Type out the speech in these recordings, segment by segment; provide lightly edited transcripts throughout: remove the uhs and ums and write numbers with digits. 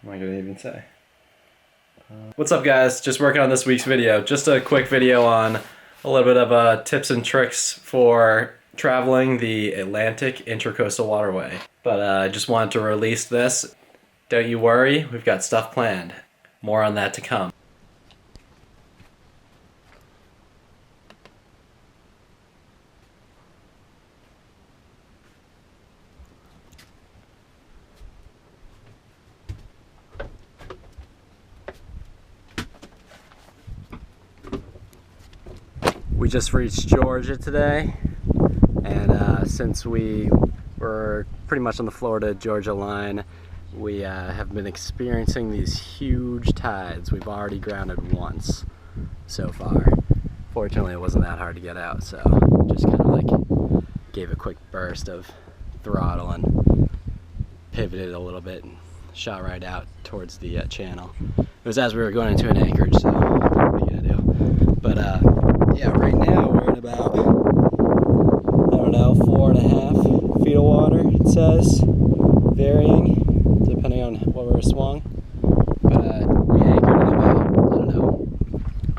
What am I gonna even say? What's up, guys? Just working on this week's video. Just a quick video on a little bit of tips and tricks for traveling the Atlantic Intracoastal Waterway. But I just wanted to release this. Don't you worry, we've got stuff planned. More on that to come. We just reached Georgia today, and since we were pretty much on the Florida-Georgia line, we have been experiencing these huge tides. We've already grounded once so far. Fortunately, it wasn't that hard to get out, so just kind of like gave a quick burst of throttle and pivoted a little bit and shot right out towards the channel. It was as we were going into an anchorage, so what are you gonna do? But yeah, right now we're in about, I don't know, 4.5 feet of water, it says, varying depending on what we're swung. But we anchored in about, I don't know,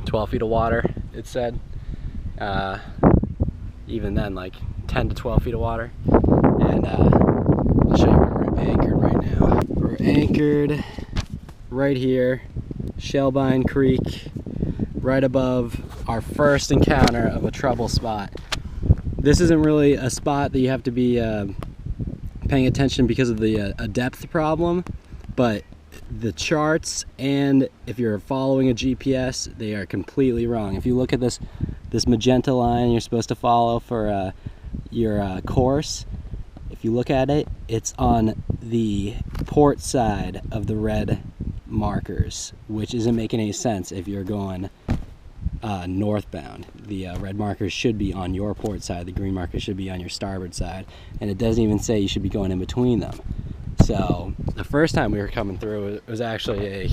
12 feet of water, it said. Even then, like 10 to 12 feet of water. And I'll show you where we're anchored right now. We're anchored right here, Shelbine Creek, right above our first encounter of a trouble spot. This isn't really a spot that you have to be paying attention because of the a depth problem, but the charts, and if you're following a GPS, they are completely wrong. If you look at this magenta line you're supposed to follow for your course, if you look at it, it's on the port side of the red markers, which isn't making any sense if you're going northbound. The red markers should be on your port side, the green markers should be on your starboard side, and it doesn't even say you should be going in between them. So the first time we were coming through, it was actually a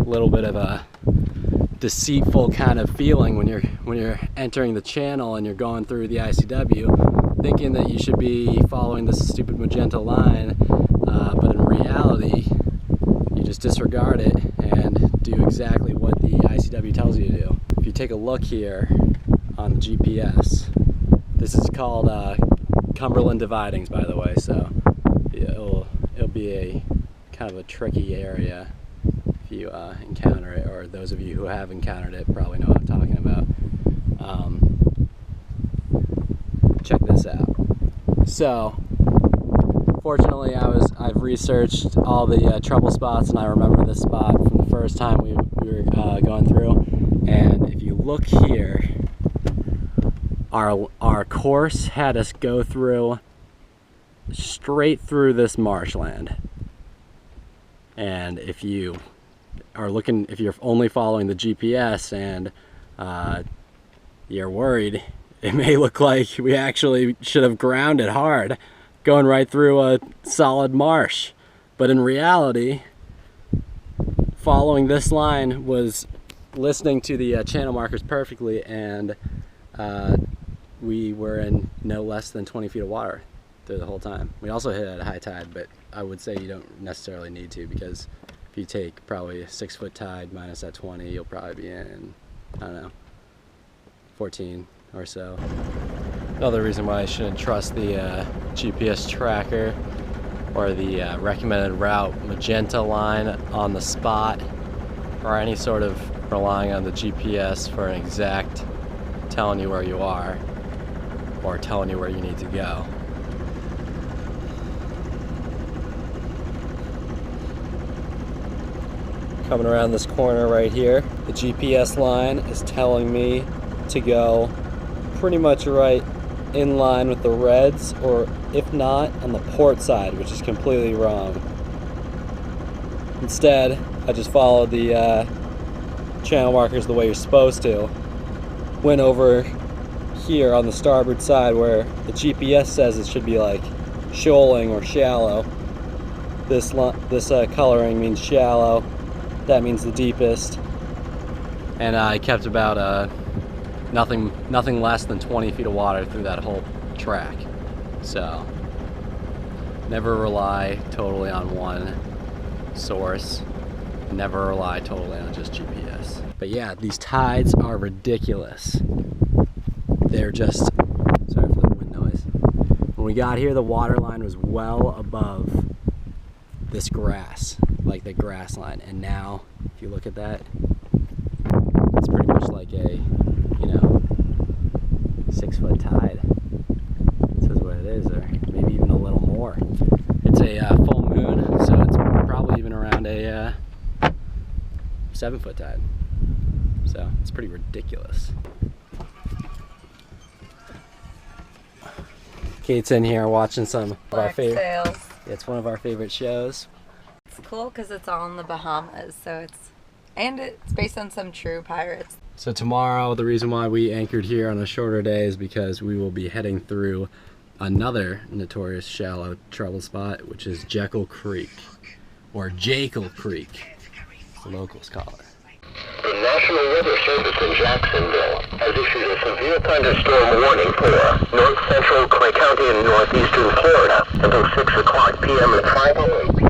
little bit of a deceitful kind of feeling when you're entering the channel and you're going through the ICW, thinking that you should be following this stupid magenta line, but in reality you just disregard it and do exactly what the ICW tells you to do. If you take a look here on the GPS, this is called Cumberland Dividings, by the way, so it'll be a kind of a tricky area if you encounter it, or those of you who have encountered it probably know what I'm talking about. Check this out. So fortunately, I've researched all the trouble spots, and I remember this spot from the first time we were going through. And if you look here, our course had us go through straight through this marshland. And if you are looking, if you're only following the GPS and you're worried, it may look like we actually should have grounded hard, going right through a solid marsh. But in reality, following this line was listening to the channel markers perfectly, and we were in no less than 20 feet of water through the whole time. We also hit at a high tide, but I would say you don't necessarily need to, because if you take probably a 6-foot tide minus that 20, you'll probably be in, I don't know, 14 or so. Another reason why I shouldn't trust the GPS tracker or the recommended route magenta line on the spot, or any sort of relying on the GPS for an exact telling you where you are or telling you where you need to go. Coming around this corner right here, the GPS line is telling me to go pretty much right in line with the reds, or if not, on the port side, which is completely wrong. Instead, I just followed the channel markers the way you're supposed to. Went over here on the starboard side where the GPS says it should be like shoaling or shallow. This coloring means shallow. That means the deepest. And I kept about nothing less than 20 feet of water through that whole track. So never rely totally on one source. Never rely totally on just GPS. But yeah, these tides are ridiculous. They're just, sorry for the wind noise. When we got here, the water line was well above this grass, like the grass line. And now, if you look at that, it's pretty much like a, you know, 6-foot tide. This is what it is, or maybe even a little more. It's a full moon, so it's probably even around a 7-foot tide. So it's pretty ridiculous. Kate's in here watching some of our favorite. Sails. It's one of our favorite shows. It's cool because it's all in the Bahamas, so it's based on some true pirates. So tomorrow, the reason why we anchored here on a shorter day is because we will be heading through another notorious shallow trouble spot, which is Jekyll Creek, or Jekyll Creek, as the locals call it. The National Weather Service in Jacksonville has issued a severe thunderstorm warning for north central Clay County and northeastern Florida until 6 o'clock p.m. at 5:08.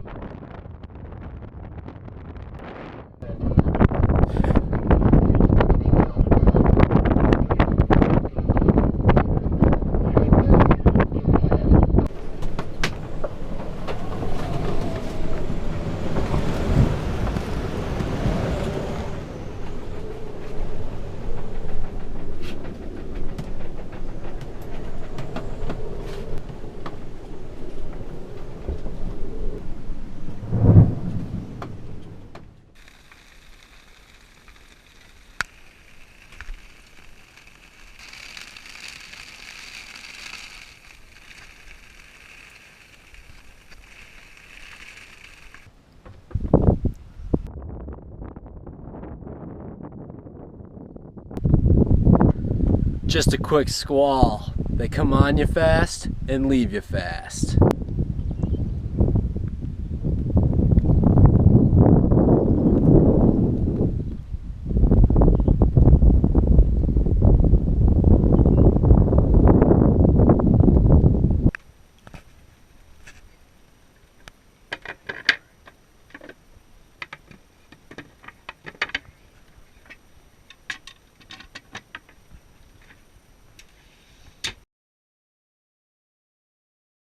Just a quick squall. They come on you fast and leave you fast.